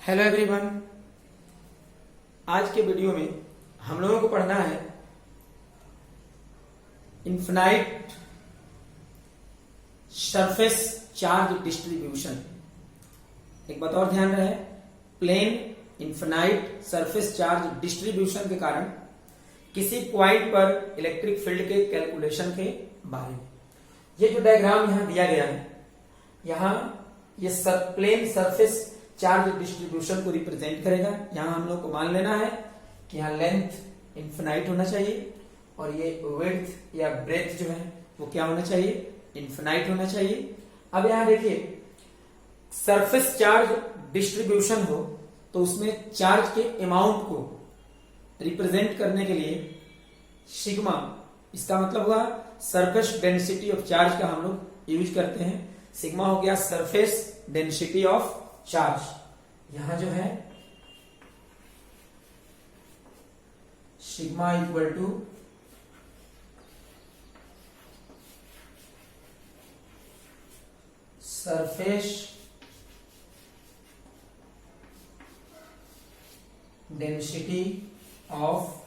Hello everyone. आज के video में हम लोगों को पढ़ना है इनफिनाइट सरफेस चार्ज डिस्ट्रीब्यूशन। एक बात और ध्यान रहे, plane infinite surface charge distribution के कारण किसी पॉइंट पर इलेक्ट्रिक फील्ड के कैलकुलेशन के बारे में। ये जो डायग्राम यहां दिया गया है, यहां ये प्लेन सरफेस चार्ज डिस्ट्रीब्यूशन को रिप्रेजेंट करेगा। यहां हम लोग को मान लेना है कि यहां लेंथ इनफिनाइट होना चाहिए और ये विड्थ या ब्रेथ जो है वो क्या होना चाहिए, इनफिनाइट होना चाहिए। अब यहां देखिए, सरफेस चार्ज डिस्ट्रीब्यूशन हो तो उसमें चार्ज के अमाउंट को रिप्रेजेंट करने के लिए सिग्मा, इसका मतलब हुआ सरफेस डेंसिटी ऑफ चार्ज का हम लोग यूज करते हैं। सिग्मा हो गया सरफेस डेंसिटी ऑफ चार्ज। यहां जो है sigma equal to surface density of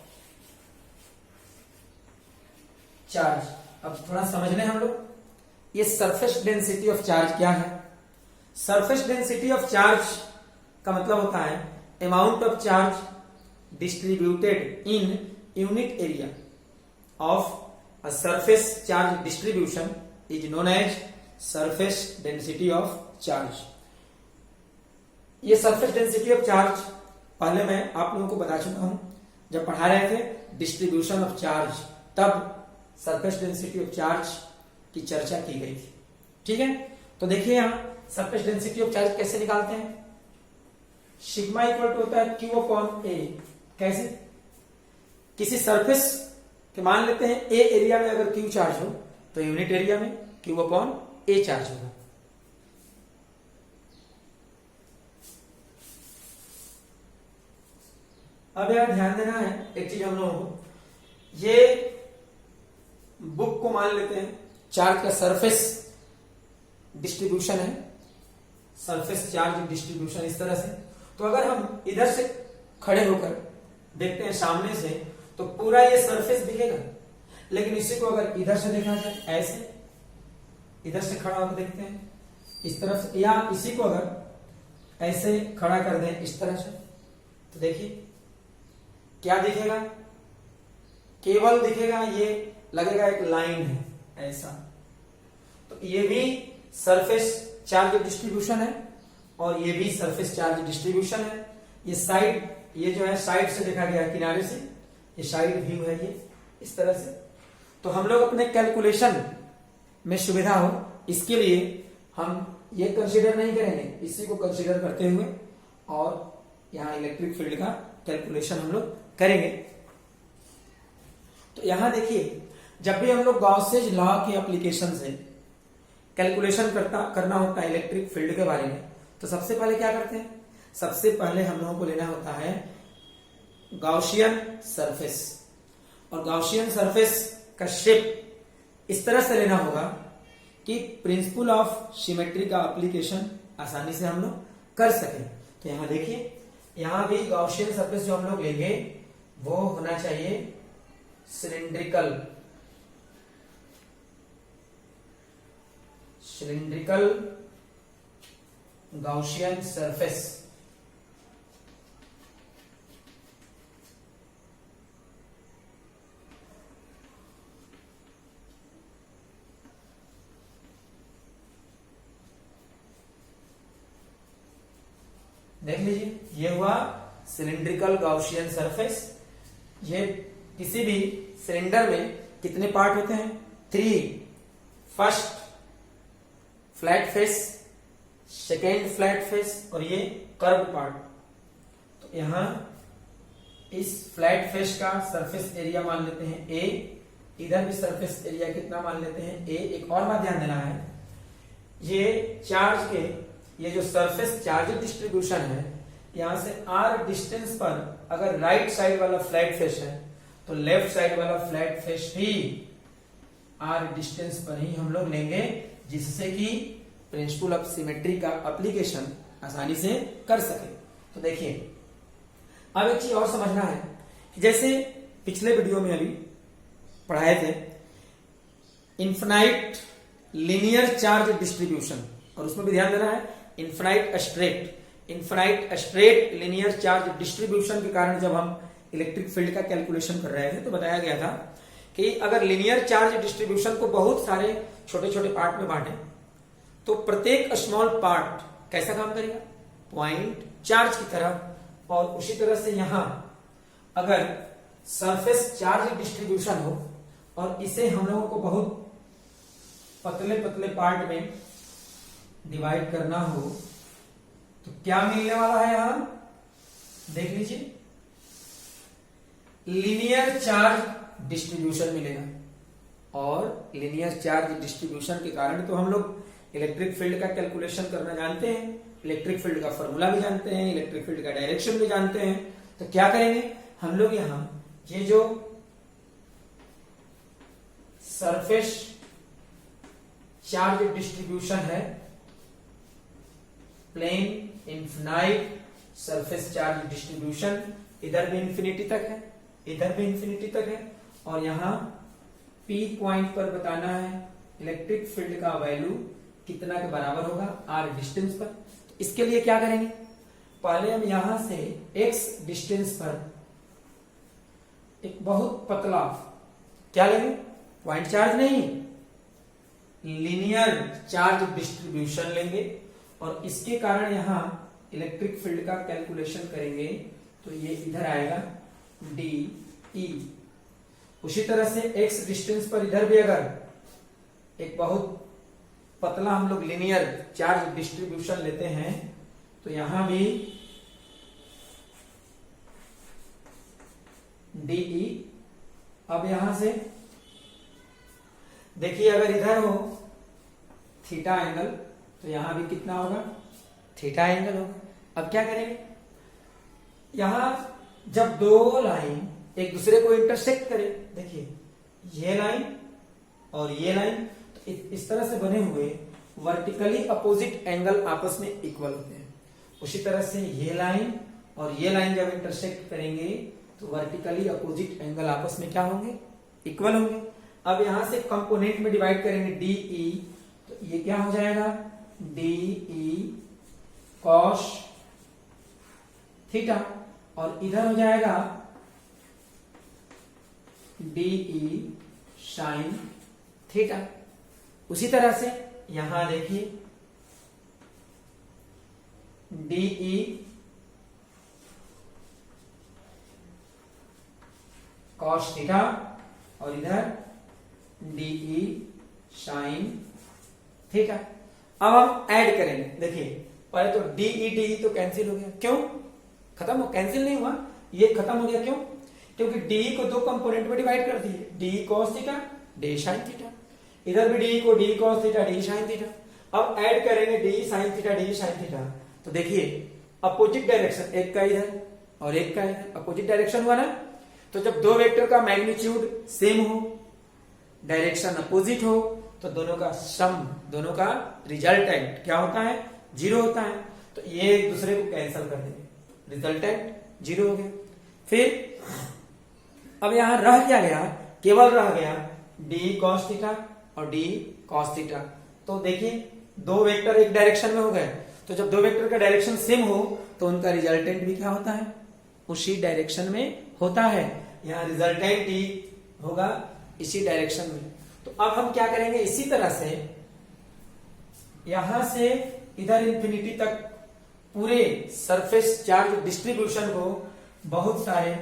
charge. अब थोड़ा समझ लें हम लोग, ये सरफेस डेंसिटी ऑफ चार्ज क्या है। सरफेस डेंसिटी ऑफ चार्ज का मतलब होता है amount of charge distributed in unit area of a surface charge distribution is known as surface density of charge. ये सरफेस डेंसिटी ऑफ चार्ज पहले मैं आप लोगों को बता चुका हूं, जब पढ़ा रहे थे डिस्ट्रीब्यूशन ऑफ चार्ज, तब सरफेस डेंसिटी ऑफ चार्ज की चर्चा की गई थी। ठीक है, तो देखिए यहां सरफेस डेंसिटी ऑफ चार्ज कैसे निकालते हैं। सिग्मा इक्वल टू होता है क्यू अपॉन ए। कैसे, किसी सरफेस के मान लेते हैं ए एरिया में अगर क्यू चार्ज हो तो यूनिट एरिया में क्यू अपॉन ए चार्ज होगा। अब यार ध्यान देना है एक चीज हम लोगों को, ये बुक को मान लेते हैं चार्ज का सरफेस डिस्ट्रीब्यूशन है, सरफेस चार्ज डिस्ट्रीब्यूशन इस तरह से। तो अगर हम इधर से खड़े होकर देखते हैं सामने से तो पूरा ये सरफेस दिखेगा, लेकिन इसी को अगर इधर से देखा जाए, ऐसे इधर से खड़ा होकर देखते हैं इस तरफ से, या इसी को अगर ऐसे खड़ा कर दें इस तरह से, तो देखिए क्या दिखेगा, केवल दिखेगा ये लगेगा एक लाइन है ऐसा। तो ये भी सरफेस चार्ज डिस्ट्रीब्यूशन है और ये भी सरफेस चार्ज डिस्ट्रीब्यूशन है। ये साइड, ये जो है साइड से देखा गया किनारे से, ये साइड व्यू है ये इस तरह से। तो हम लोग अपने कैलकुलेशन में सुविधा हो इसके लिए हम ये कंसीडर नहीं करेंगे, इसी को कंसीडर करते हुए और यहां इलेक्ट्रिक फील्ड का कैलकुलेशन हम लोग करेंगे। तो यहां देखिए, जब भी हम लोग गॉसेज लॉ के एप्लीकेशन से कैलकुलेशन करना होता है इलेक्ट्रिक फील्ड के बारे में, तो सबसे पहले क्या करते हैं, सबसे पहले हम लोगों को लेना होता है गॉसियन सरफेस। और गॉसियन सरफेस का शेप इस तरह से लेना होगा कि प्रिंसिपल ऑफ सिमेट्री का एप्लीकेशन आसानी से हम लोग कर सके। तो यहां देखिए, यहां भी गॉसियन सरफेस जो हम लोग लेंगे वो होना चाहिए सिलिंड्रिकल गॉसियन सरफेस। देख लीजिए, ये हुआ सिलिंड्रिकल गॉसियन सरफेस। ये किसी भी सिलेंडर में कितने पार्ट होते हैं, 3। First flat face, second flat face और ये कर्व पार्ट। तो यहां इस फ्लैट फेस का सरफेस एरिया मान लेते हैं ए, इधर भी सरफेस एरिया कितना मान लेते हैं ए। एक और बात ध्यान देना है, ये चार्ज के, ये जो सरफेस चार्ज डिस्ट्रीब्यूशन है, यहां से आर डिस्टेंस पर अगर राइट साइड वाला फ्लैट फेस है तो लेफ्ट साइड वाला फ्लैट फेस भी आर डिस्टेंस पर ही हम लोग लेंगे, जिससे कि प्रिंसिपल ऑफ सिमेट्री का एप्लीकेशन आसानी से कर सके। तो देखिए अब एक चीज और समझना है कि जैसे पिछले वीडियो में अभी पढ़ाए थे इन्फिनाइट लीनियर चार्ज डिस्ट्रीब्यूशन, और उसमें भी ध्यान देना है infinite straight linear charge distribution के कारण जब हम इलेक्ट्रिक फील्ड का कैलकुलेशन कर रहे थे तो बताया गया था कि अगर लीनियर चार्ज डिस्ट्रीब्यूशन को बहुत सारे छोटे छोटे पार्ट में बांटे तो प्रत्येक स्मॉल पार्ट कैसा काम करेगा, पॉइंट चार्ज की तरह। और उसी तरह से यहां अगर सरफेस चार्ज डिस्ट्रीब्यूशन हो और इसे हम लोगों को बहुत पतले पतले पार्ट में डिवाइड करना हो तो क्या मिलने वाला है, यहां देख लीजिए लीनियर चार्ज डिस्ट्रीब्यूशन मिलेगा। और लीनियर चार्ज डिस्ट्रीब्यूशन के कारण तो हम लोग इलेक्ट्रिक फील्ड का कैलकुलेशन करना जानते हैं, इलेक्ट्रिक फील्ड का फॉर्मूला भी जानते हैं, इलेक्ट्रिक फील्ड का डायरेक्शन भी जानते हैं। तो क्या करेंगे हम लोग यहां ये जो सरफेस चार्ज डिस्ट्रीब्यूशन है, plane infinite surface charge distribution, इधर भी इंफिनिटी तक है, इधर भी इंफिनिटी तक है, और यहां P पॉइंट पर बताना है इलेक्ट्रिक फील्ड का वैल्यू कितना के बराबर होगा R डिस्टेंस पर। तो इसके लिए क्या करेंगे, पहले हम यहां से X डिस्टेंस पर एक बहुत पतला क्या लेंगे, पॉइंट चार्ज नहीं लीनियर चार्ज डिस्ट्रीब्यूशन लेंगे, और इसके कारण यहां इलेक्ट्रिक फील्ड का कैलकुलेशन करेंगे तो ये इधर आएगा डी ई। उसी तरह से X डिस्टेंस पर इधर भी अगर एक बहुत पतला हम लोग लीनियर चार्ज डिस्ट्रीब्यूशन लेते हैं तो यहां भी डीई। अब यहां से देखिए अगर इधर हो थीटा एंगल तो यहां भी कितना होगा, थीटा एंगल होगा। अब क्या करेंगे, यहां जब दो लाइन एक दूसरे को इंटरसेक्ट करें, देखिए ये लाइन और ये लाइन तो इस तरह से बने हुए वर्टिकली अपोजिट एंगल आपस में इक्वल होते हैं। उसी तरह से ये लाइन और ये लाइन जब इंटरसेक्ट करेंगे तो वर्टिकली अपोजिट एंगल आपस में क्या होंगे, इक्वल होंगे। अब यहां से कंपोनेंट में डिवाइड करेंगे डीई, तो ये क्या हो जाएगा डीई कॉस थीटा, और इधर हो जाएगा डीई साइन थीटा। उसी तरह से यहां देखिए डीई कॉस थीटा और इधर डीई साइन थीटा। अब हम ऐड करेंगे, देखिए पहले तो डीई तो कैंसिल हो गया, क्यों खत्म हो, कैंसिल नहीं हुआ, ये खत्म हो गया, क्यों, क्योंकि डी को दो कंपोनेंट में डिवाइड कर दिए, D cos theta D sine theta, इधर भी डी को D cos theta D sine theta. अब ऐड करेंगे D sine theta D sine theta, तो देखिए अपोजिट डायरेक्शन, एक का इधर और एक का इधर, अपोजिट डायरेक्शन हुआ ना। तो जब दो वेक्टर का मैग्नीट्यूड सेम हो, डायरेक्शन अपोजिट हो, तो दोनों का सम, दोनों का रिजल्टेंट क्या होता है, जीरो होता है। तो ये एक दूसरे को कैंसिल कर देंगे, रिजल्टेंट जीरो हो गया। फिर अब यहां रह क्या गया, केवल रह गया डी कॉस थीटा और डी कॉस थीटा। तो देखिए दो वेक्टर एक डायरेक्शन में हो गए, तो जब दो वेक्टर का डायरेक्शन सेम हो तो उनका रिजल्टेंट भी क्या होता है, उसी डायरेक्शन में होता है। यहाँ रिजल्टेंट ही होगा इसी डायरेक्शन में। तो अब हम क्या करेंगे, इसी तरह से यहां से इधर इंफिनिटी तक पूरे सरफेस चार्ज डिस्ट्रीब्यूशन को बहुत सारे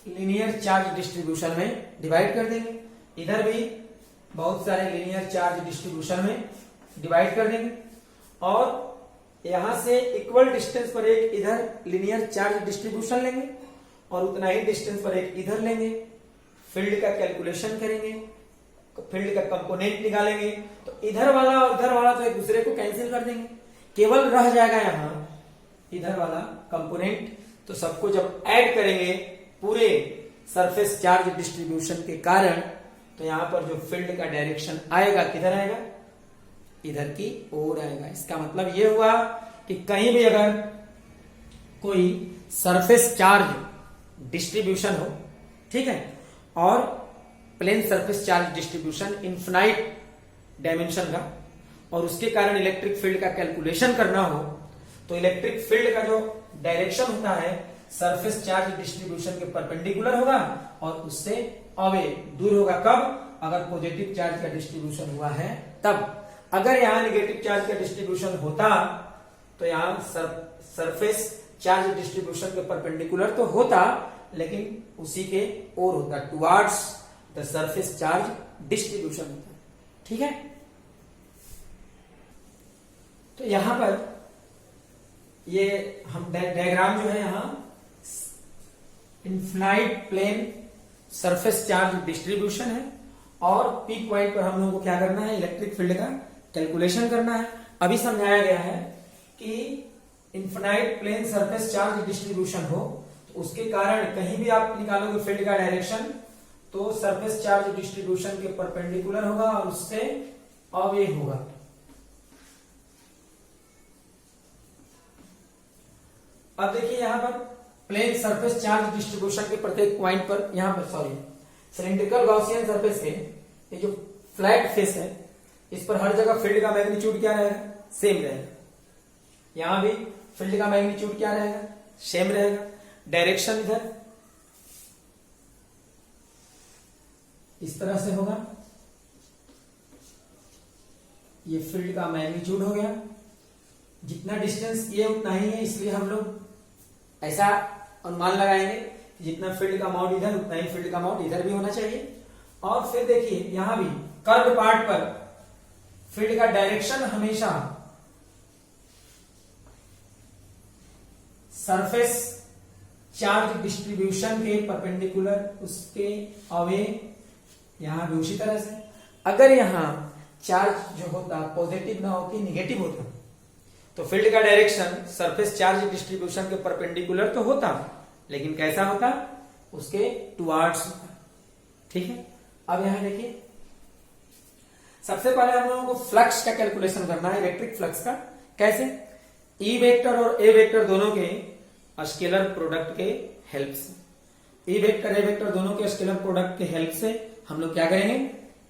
लीनियर चार्ज डिस्ट्रीब्यूशन में डिवाइड कर देंगे, इधर भी बहुत सारे लीनियर चार्ज डिस्ट्रीब्यूशन में डिवाइड कर देंगे, और यहां से इक्वल डिस्टेंस पर एक इधर लीनियर चार्ज डिस्ट्रीब्यूशन लेंगे और उतना ही डिस्टेंस पर एक इधर लेंगे, फील्ड का कैलकुलेशन करेंगे, फील्ड का कंपोनेंट निकालेंगे। तो इधर वाला और इधर वाला तो एक दूसरे को कैंसिल कर देंगे, केवल रह जाएगा यहां इधर वाला कंपोनेंट। तो सबको जब ऐड करेंगे पूरे सरफेस चार्ज डिस्ट्रीब्यूशन के कारण, तो यहां पर जो फील्ड का डायरेक्शन आएगा किधर आएगा, इधर की ओर आएगा। इसका मतलब यह हुआ कि कहीं भी अगर कोई सरफेस चार्ज डिस्ट्रीब्यूशन हो, ठीक है, और plane surface charge distribution infinite dimension का, और उसके कारण इलेक्ट्रिक फील्ड का कैलकुलेशन करना हो, तो इलेक्ट्रिक फील्ड का जो डायरेक्शन होता है सरफेस चार्ज डिस्ट्रीब्यूशन के परपेंडिकुलर होगा और उससे अवे दूर होगा। कब? अगर पॉजिटिव चार्ज का डिस्ट्रीब्यूशन हुआ है तब। अगर यहां नेगेटिव चार्ज का डिस्ट्रीब्यूशन होता तो यहां सरफेस चार्ज डिस्ट्रीब्यूशन के परपेंडिकुलर तो होता, लेकिन उसी के ओर होता, towards the surface charge distribution होता है, ठीक है। तो यहां पर ये हम डायग्राम जो है यहां infinite plane surface charge distribution है, और पीक पॉइंट पर हम लोगों को क्या करना है, इलेक्ट्रिक फील्ड का कैलकुलेशन करना है। अभी समझाया गया है कि infinite plane surface charge distribution हो तो उसके कारण कहीं भी आप निकालोगे फील्ड का डायरेक्शन तो सरफेस चार्ज डिस्ट्रीब्यूशन के परपेंडिकुलर होगा और उससे अवे होगा। अब देखिए यहां पर प्लेन सरफेस चार्ज डिस्ट्रीब्यूशन के प्रत्येक पॉइंट पर, यहां पर सिलिंड्रिकल गॉसियन सरफेस के ये जो फ्लैट फेस है इस पर हर जगह फील्ड का मैग्नीट्यूड क्या रहेगा, सेम रहेगा। यहां भी फील्ड का मैग्नीट्यूड क्या रहेगा, सेम रहेगा। डायरेक्शन इधर इस तरह से होगा, ये फील्ड का मैग्नीट्यूड हो गया। जितना डिस्टेंस ये उतना ही है, इसलिए हम लोग ऐसा अनुमान लगाएंगे कि जितना फील्ड का अमाउंट इधर उतना ही फील्ड का अमाउंट इधर भी होना चाहिए। और फिर देखिए यहां भी कर्व पार्ट पर फील्ड का डायरेक्शन हमेशा सरफेस चार्ज डिस्ट्रीब्यूशन के परपेंडिकुलर, उसके अवे, यहां भी उसी तरह से। अगर यहां चार्ज जो होता पॉजिटिव ना होकर निगेटिव होता तो फील्ड का डायरेक्शन सरफेस चार्ज डिस्ट्रीब्यूशन के परपेंडिकुलर तो होता, लेकिन कैसा होता, उसके टुवर्ड्स होता, ठीक है। अब यहां देखिए सबसे पहले हम लोगों को फ्लक्स का कैलकुलेशन करना है, इलेक्ट्रिक फ्लक्स का। कैसे? ई वेक्टर और ए वेक्टर दोनों के स्केलर प्रोडक्ट के हेल्प से, ई वेक्टर ए वेक्टर दोनों के स्केलर प्रोडक्ट के हेल्प से हम लोग क्या करेंगे,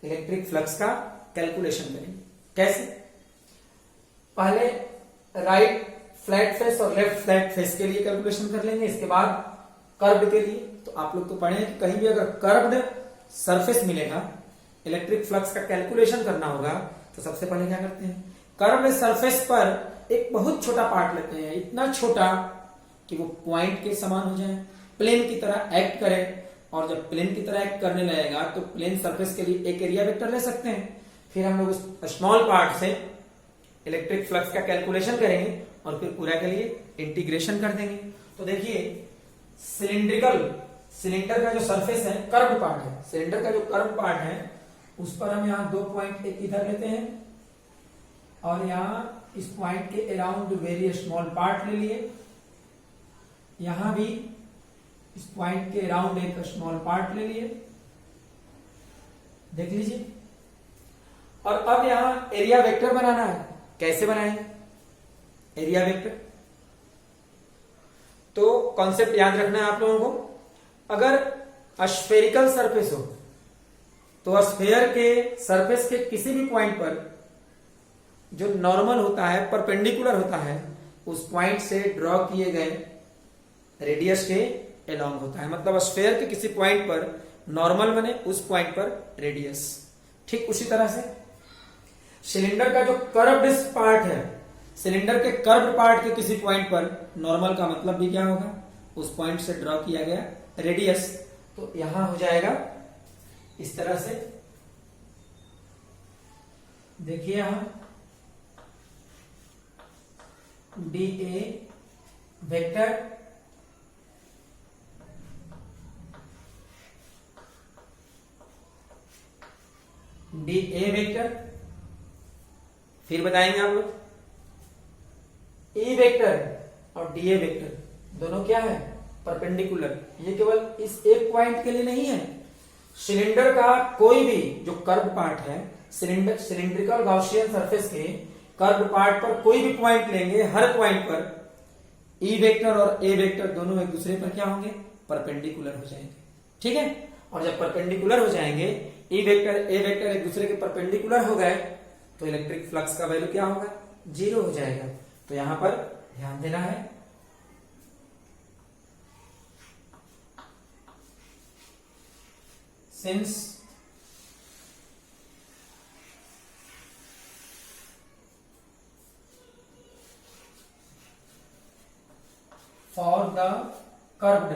इलेक्ट्रिक फ्लक्स का कैलकुलेशन करेंगे। कैसे? पहले राइट फ्लैट फेस और लेफ्ट फ्लैट फेस के लिए कैलकुलेशन कर लेंगे, इसके बाद कर्व्ड के लिए। तो आप लोग तो पढ़े हैं कि कहीं भी अगर कर्व्ड सरफेस मिलेगा, इलेक्ट्रिक फ्लक्स का कैलकुलेशन करना होगा, तो सबसे पहले क्या करते हैं, कर्व्ड सरफेस पर एक बहुत छोटा पार्ट लेते हैं, इतना छोटा कि वो पॉइंट के समान हो जाए, प्लेन की तरह एक्ट करे। और जब प्लेन की तरह एक्ट करने लगेगा तो प्लेन सरफेस के लिए एक एरिया वेक्टर ले सकते हैं। फिर हम लोग उस स्मॉल पार्ट से इलेक्ट्रिक फ्लक्स का कैलकुलेशन करेंगे और फिर पूरा के लिए इंटीग्रेशन कर देंगे। तो देखिए सिलेंडर का जो सरफेस है, कर्व पार्ट है, सिलेंडर का जो कर्व पार्ट है उस पर हम यहाँ 2 पॉइंट एक इधर लेते हैं और यहाँ इस पॉइंट के अराउंड वेरी स्मॉल पार्ट ले लिए, यहां भी इस पॉइंट के अराउंड एक स्मॉल पार्ट ले लिए, देख लीजिए। और अब यहां एरिया वेक्टर बनाना है। कैसे बनाएंगे एरिया वेक्टर? तो कॉन्सेप्ट याद रखना है आप लोगों को। अगर स्फेरिकल सरफेस हो तो स्फेयर के सरफेस के किसी भी पॉइंट पर जो नॉर्मल होता है, परपेंडिकुलर होता है, उस पॉइंट से ड्रॉ किए गए रेडियस के अलोंग होता है। मतलब स्फेयर के किसी पॉइंट पर नॉर्मल बने, उस पॉइंट पर रेडियस। ठीक उसी तरह से सिलेंडर का जो कर्व्ड पार्ट है, सिलेंडर के कर्व्ड पार्ट के किसी पॉइंट पर नॉर्मल का मतलब भी क्या होगा, उस पॉइंट से ड्रॉ किया गया रेडियस। तो यहां हो जाएगा इस तरह से, देखिए यहां D A vector D A vector, फिर बताएंगे आप लोग ई वेक्टर और डी ए वेक्टर दोनों क्या है, परपेंडिकुलर। ये केवल इस एक पॉइंट के लिए नहीं है, सिलेंडर का कोई भी जो कर्व पार्ट है, सिलेंड्रिकल गॉसियन सरफेस के कर्व पार्ट पर कोई भी पॉइंट लेंगे, हर पॉइंट पर ई वेक्टर और ए वेक्टर दोनों एक दूसरे पर क्या होंगे, परपेंडिकुलर हो जाएंगे। ठीक है, और जब परपेंडिकुलर हो जाएंगे, ई वेक्टर ए वेक्टर एक दूसरे के परपेंडिकुलर हो गए, तो इलेक्ट्रिक फ्लक्स का वैल्यू क्या होगा, 0 हो जाएगा। तो यहां पर ध्यान देना है, since for the curved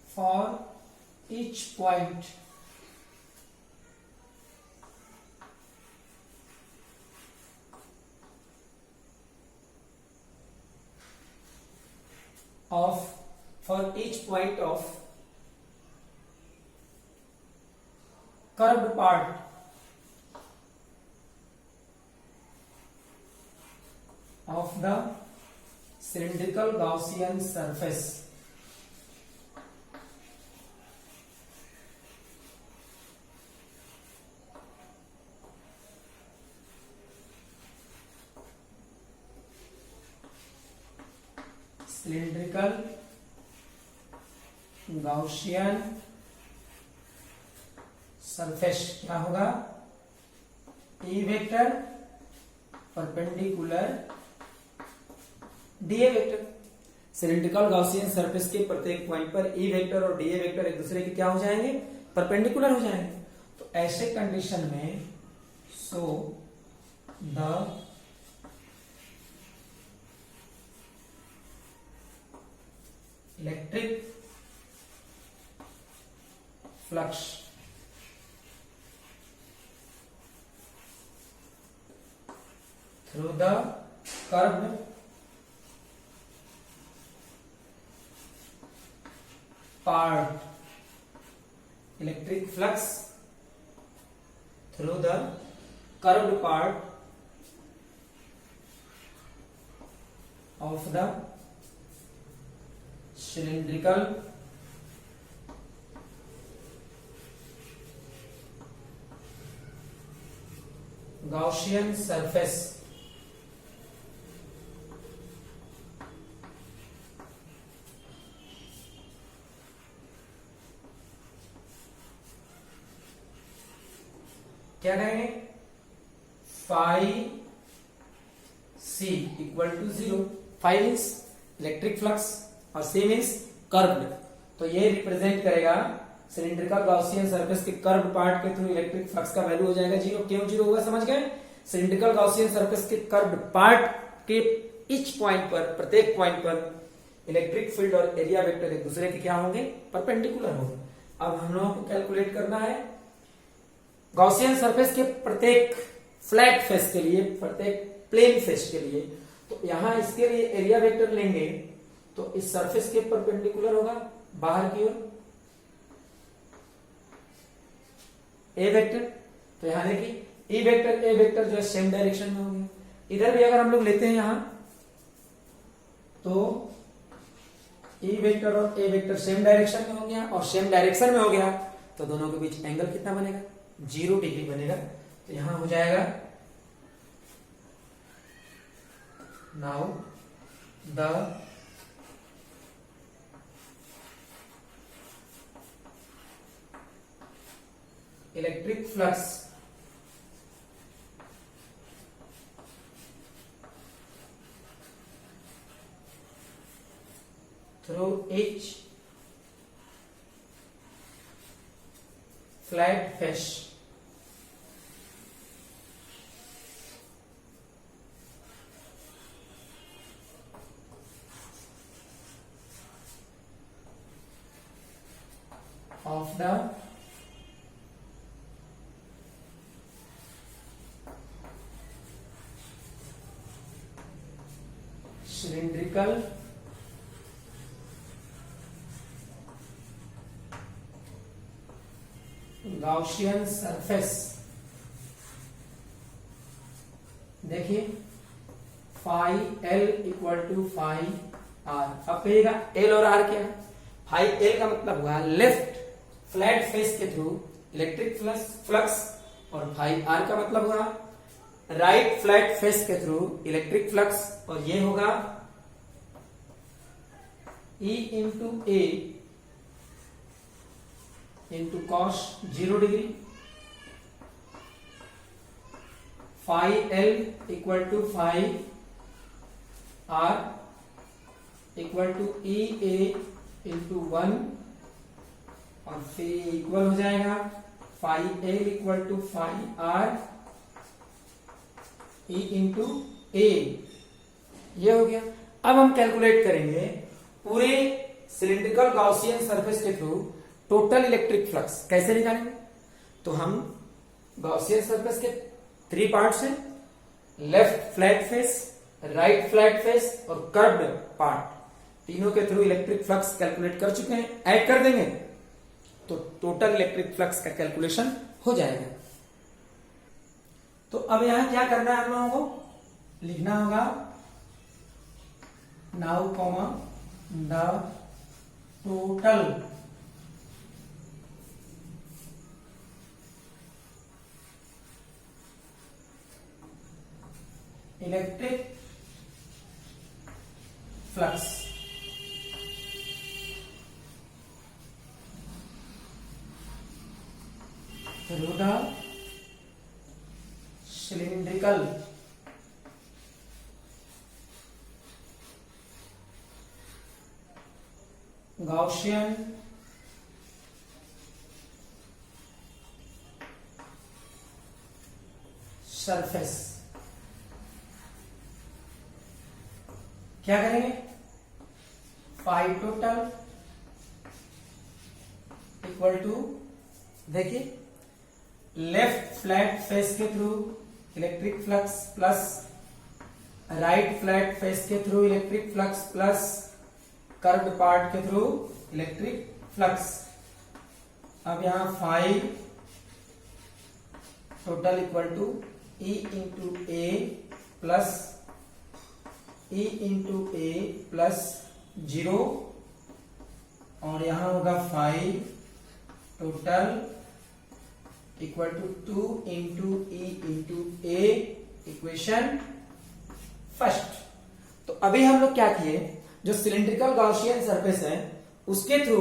for each point of for each point of curved part of the cylindrical Gaussian surface cylindrical Gaussian surface क्या होगा, E vector perpendicular DA vector. Cylindrical Gaussian surface के प्रत्येक पॉइंट पर E vector और DA vector एक दूसरे के क्या हो जाएंगे, परपेंडिकुलर हो जाएंगे। तो ऐसे कंडीशन में so the electric flux through the curved part, electric flux through the curved part of the cylindrical Gaussian surface क्या कहेंगे, phi C equal to 0। Phi means electric flux और सी मीन्स कर्व्ड। तो ये represent करेगा cylindrical Gaussian surface के curved part के through electric flux का value हो जाएगा 0। क्यों 0 होगा, समझ गए। सिलिंड्रिकल गॉसियन सरफेस के कर्व्ड पार्ट के ईच पॉइंट पर, प्रत्येक पॉइंट पर इलेक्ट्रिक फील्ड और एरिया वेक्टर एक दूसरे के क्या होंगे, परपेंडिकुलर होंगे। अब हम लोगों को कैलकुलेट करना है गॉसियन सरफेस के प्रत्येक फ्लैट फेस के लिए, प्रत्येक प्लेन फेस के लिए। तो यहां इसके लिए एरिया वेक्टर लेंगे तो इस सरफेस के परपेंडिकुलर होगा बाहर की ओर ए वेक्टर। तो यहां देखिए ई वेक्टर ए वेक्टर जो है सेम डायरेक्शन में होंगे। इधर भी अगर हम लोग लेते हैं यहां तो ई वेक्टर और ए वेक्टर सेम डायरेक्शन में हो गया, और सेम डायरेक्शन में हो गया तो दोनों के बीच एंगल कितना बनेगा, 0 डिग्री बनेगा। तो यहां हो जाएगा now the electric flux through each flat face of the cylindrical Gaussian surface. देखिए phi L equal to phi R. अब कहिएगा एल और आर क्या है? फाई एल का मतलब हुआ लेफ्ट फ्लैट फेस के थ्रू इलेक्ट्रिक फ्लक्स, और फाई आर का मतलब हुआ राइट फ्लैट फेस के थ्रू इलेक्ट्रिक फ्लक्स, और ये होगा E into A into cos 0 degree, phi L equal to phi R equal to E A into 1, और फिर इक्वल हो जाएगा phi L equal to phi R E into A. ये हो गया। अब हम कैलकुलेट करेंगे पूरे सिलिंड्रिकल गॉसियन सरफेस के थ्रू टोटल इलेक्ट्रिक फ्लक्स। कैसे निकालेंगे? तो हम गॉसियन सरफेस के 3 पार्ट्स हैं, left flat face, right flat face और कर्व्ड पार्ट, तीनों के थ्रू इलेक्ट्रिक फ्लक्स कैलकुलेट कर चुके हैं। ऐड कर देंगे तो टोटल इलेक्ट्रिक फ्लक्स का कैलकुलेशन हो जाएगा। तो अब यहां क्या करना है हम लोगों को? लिखना होगा now comma the total electric flux through the cylindrical Gaussian surface। क्या करेंगे? फाई टोटल इक्वल टू, देखिए लेफ्ट फ्लैट फेस के through electric flux plus right flat face के through electric flux plus curved part के through electric flux. अब यहां phi total equal to E into A plus E into A plus 0, और यहां होगा phi total equal to 2 into E into A, equation first. तो अभी हम लोग क्या किए, जो सिलिंड्रिकल गॉसियन सरफेस है उसके थ्रू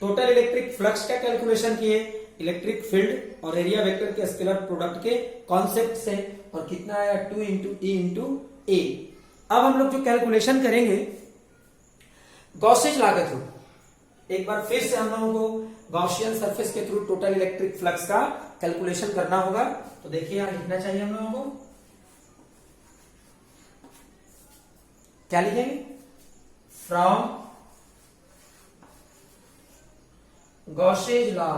टोटल इलेक्ट्रिक फ्लक्स का कैलकुलेशन किए, इलेक्ट्रिक फील्ड और एरिया वेक्टर के स्केलर प्रोडक्ट के कॉन्सेप्ट से, और कितना आया 2 इंटू ई इंटू ए। अब हम लोग जो कैलकुलेशन करेंगे गॉसेज लॉ के थ्रू, एक बार फिर से हम लोगों को गॉसियन सरफेस के थ्रू टोटल इलेक्ट्रिक फ्लक्स का कैलकुलेशन करना होगा। तो देखिए यहां लिखना चाहिए हम लोगों को, क्या लिखेंगे? From Gauss's law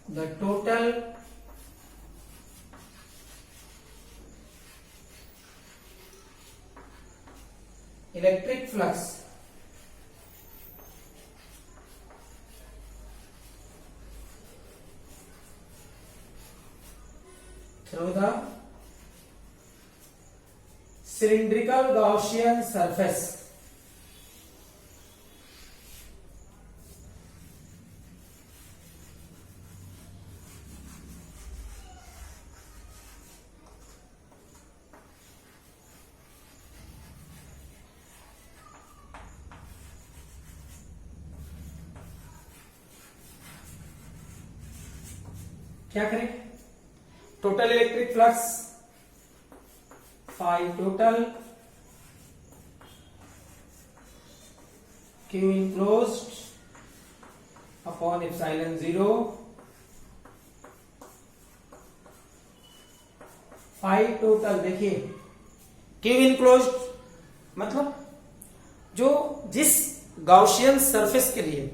the total electric flux through the cylindrical Gaussian surface क्या करें? Total electric flux phi total Q enclosed upon epsilon 0 phi total. देखिए क्यू इनक्लोज्ड मतलब जो जिस गॉसियन सरफेस के लिए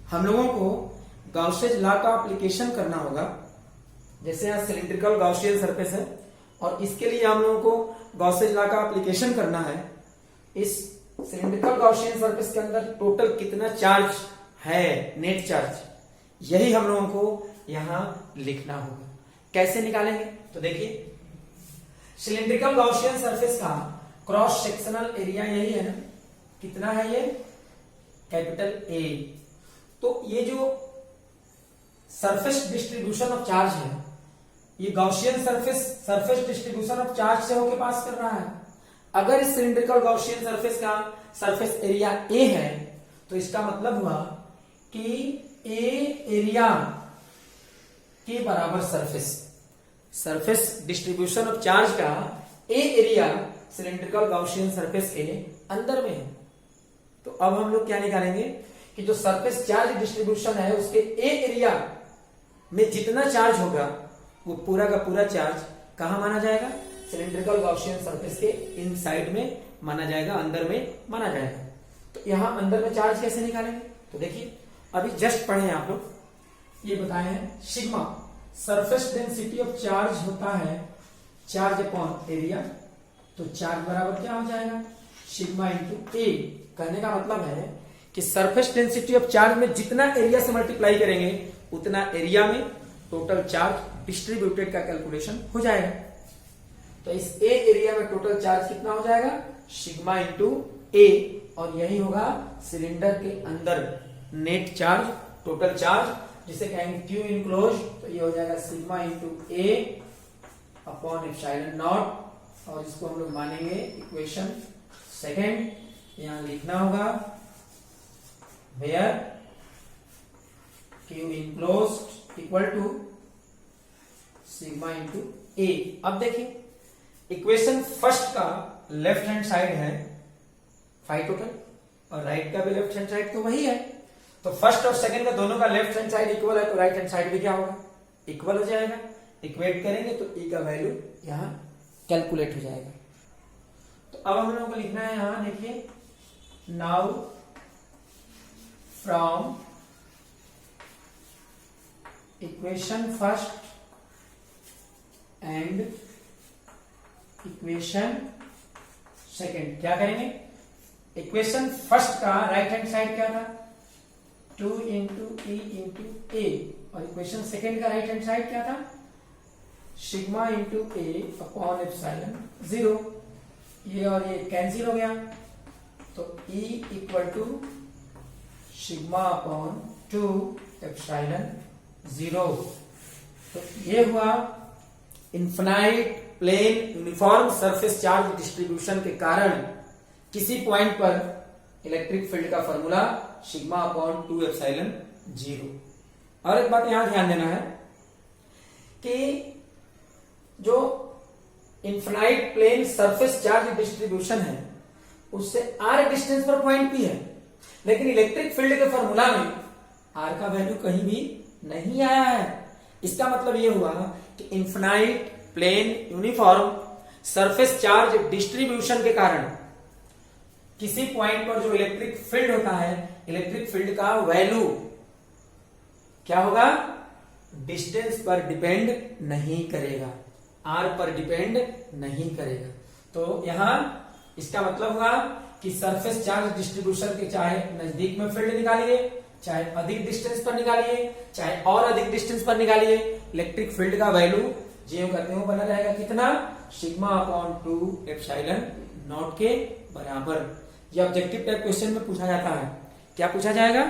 हम लोगों को गॉसेज लॉ का एप्लीकेशन करना होगा, जैसे यहां सिलिंड्रिकल गॉसियन सरफेस है और इसके लिए हम लोगों को गॉसेज लॉ का एप्लीकेशन करना है। इस सिलिंड्रिकल गॉसियन सरफेस के अंदर टोटल कितना चार्ज है, नेट चार्ज, यही हम लोगों को यहां लिखना होगा। कैसे निकालेंगे? तो देखिए, सिलिंड्रिकल गॉसियन सरफेस का क्रॉस सेक्शनल एरिया यही है ना, कितना है ये? Capital A. तो ये जो सरफेस डिस्ट्रीब्यूशन ऑफ चार्ज है, ये Gaussian surface distribution of charge से होके पास कर रहा है। अगर इस सिलिंड्रिकल गॉसियन सरफेस का सरफेस एरिया ए है, तो इसका मतलब हुआ कि ए एरिया के बराबर सरफेस डिस्ट्रीब्यूशन ऑफ चार्ज का ए एरिया सिलिंड्रिकल गॉसियन सरफेस के अंदर में है। तो अब हम लोग क्या निकालेंगे कि जो सरफेस चार्ज डिस्ट्रीब्यूशन है उसके ए एरिया में जितना चार्ज होगा वो पूरा का पूरा चार्ज कहां माना जाएगा? सिलिंड्रिकल गॉसियन सरफेस के इनसाइड में माना जाएगा, अंदर में माना जाएगा। तो यहां अंदर में चार्ज कैसे निकालेंगे? तो देखिए, अभी जस्ट पढ़े आप लोग, ये बताए हैं sigma surface density of charge होता है चार्ज अपॉन एरिया। तो चार्ज बराबर क्या हो जाएगा? सिग्मा इंटू ए। कहने का मतलब है कि सरफेस डेंसिटी ऑफ चार्ज में जितना एरिया से मल्टीप्लाई करेंगे उतना एरिया में टोटल चार्ज डिस्ट्रीब्यूटेड का कैलकुलेशन हो जाएगा। तो इस ए एरिया में टोटल चार्ज कितना हो जाएगा? सिग्मा इंटू ए, और यही होगा सिलेंडर के अंदर नेट चार्ज, टोटल चार्ज, जिसे कहेंगे क्यू इनक्लोज। तो ये हो जाएगा sigma into A upon epsilon not, और इसको हम लोग मानेंगे इक्वेशन सेकेंड। यहां लिखना होगा where Q enclosed equal to sigma into A. अब देखिए, इक्वेशन फर्स्ट का लेफ्ट हैंड साइड है फाई टोटल, और राइट का भी लेफ्ट हैंड साइड तो वही है। तो फर्स्ट और सेकंड का दोनों का लेफ्ट हैंड साइड इक्वल है, तो राइट हैंड साइड भी क्या होगा? इक्वल हो जाएगा। इक्वेट करेंगे तो ई का वैल्यू यहां कैलकुलेट हो जाएगा। तो अब हम लोगों को लिखना है यहां, देखिए, now from equation first and equation second क्या करेंगे? इक्वेशन फर्स्ट का राइट हैंड साइड क्या था? 2 इंटू ई इंटू ए, और इक्वेशन सेकेंड का राइट हैंड साइड क्या था? Sigma into A upon epsilon 0। ये और ये कैंसिल हो गया, तो E equal to sigma upon 2 epsilon 0। तो ये हुआ infinite plane uniform surface charge distribution के कारण किसी पॉइंट पर इलेक्ट्रिक फील्ड का फॉर्मूला सिग्मा अपॉन 2 एप्सिलॉन 0। और एक बात यहां ध्यान देना है कि जो infinite plane surface charge distribution है उससे आर डिस्टेंस पर पॉइंट भी है, लेकिन इलेक्ट्रिक फील्ड के फॉर्मूला में आर का वैल्यू कहीं भी नहीं आया है। इसका मतलब यह हुआ कि infinite plane uniform surface charge distribution के कारण किसी पॉइंट पर जो इलेक्ट्रिक फील्ड होता है, इलेक्ट्रिक फील्ड का वैल्यू क्या होगा? डिस्टेंस पर डिपेंड नहीं करेगा, आर पर डिपेंड नहीं करेगा। तो यहां इसका मतलब हुआ कि सरफेस चार्ज डिस्ट्रीब्यूशन के चाहे नजदीक में फील्ड निकालिए, चाहे अधिक डिस्टेंस पर निकालिए, चाहे और अधिक डिस्टेंस पर निकालिए, इलेक्ट्रिक फील्ड का वैल्यू जो करते हो बना रहेगा कितना? सिग्मा अपॉन 2 एप्सिलॉन नॉट के बराबर। ये ऑब्जेक्टिव टाइप क्वेश्चन में पूछा जाता है। क्या पूछा जाएगा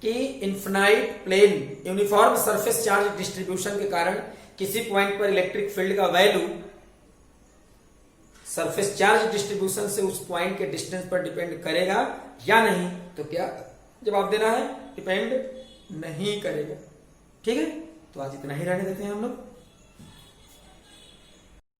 कि infinite plane uniform surface charge distribution के कारण किसी पॉइंट पर इलेक्ट्रिक फील्ड का वैल्यू सरफेस चार्ज डिस्ट्रीब्यूशन से उस पॉइंट के डिस्टेंस पर डिपेंड करेगा या नहीं? तो क्या जवाब देना है? डिपेंड नहीं करेगा। ठीक है, तो आज इतना ही रहने देते हैं हम लोग।